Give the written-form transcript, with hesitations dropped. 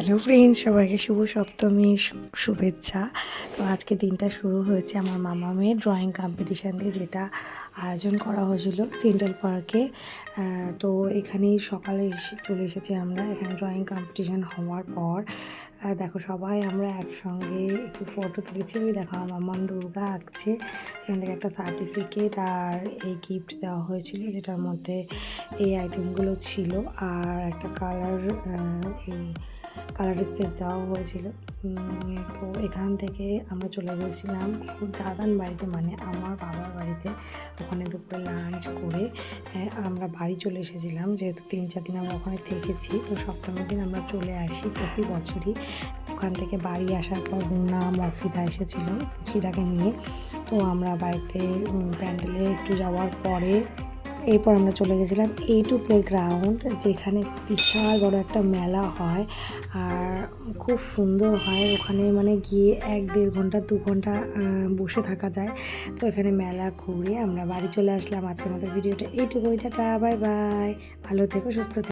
Hello friends, সবাইকে শুভ সপ্তমীর শুভেচ্ছা। তো আজকে দিনটা শুরু হয়েছে আমার মামা মেয়ের ড্রয়িং কম্পিটিশান দিয়ে, যেটা আয়োজন করা হয়েছিল সেন্ট্রাল পার্কে। তো এখানেই সকালে চলে এসেছি আমরা। এখানে ড্রয়িং কম্পিটিশান হওয়ার পর দেখো সবাই আমরা একসঙ্গে একটু ফটো তুলেছি। ওই দেখো আমার মাম্মাম দুর্গা আঁকছে। এখান থেকে একটা সার্টিফিকেট আর এই গিফট দেওয়া হয়েছিল, যেটার মধ্যে এই আইটেমগুলো ছিল আর একটা কালারের সেট দেওয়া হয়েছিল। তো এখান থেকে আমরা চলে গেছিলাম দাদান বাড়িতে, মানে আমার বাবার বাড়িতে। ওখানে দুপুরে লাঞ্চ করে আমরা বাড়ি চলে এসেছিলাম, যেহেতু 3-4 দিন আমরা ওখানে থেকেছি। তো সপ্তমীর দিন আমরা চলে আসি প্রতি বছরই। ওখান থেকে বাড়ি আসার পর রুনা মফিদা এসেছিল চিরাকে নিয়ে। তো আমরা বাড়িতে প্যান্ডেলে একটু যাওয়ার পরে এরপর আমরা চলে গেছিলাম A2 প্লেগ্রাউন্ড, যেখানে বিশাল বড় একটা মেলা হয় আর খুব সুন্দর হয়। ওখানে মানে গিয়ে 1-1.5 ঘন্টা 2 ঘন্টা বসে থাকা যায়। তো এখানে মেলা ঘুরে আমরা বাড়ি চলে আসলাম। আজকের মতো ভিডিওটা এইটুকুই। টাটা, বাই বাই, ভালো থেকো, সুস্থ থেকো।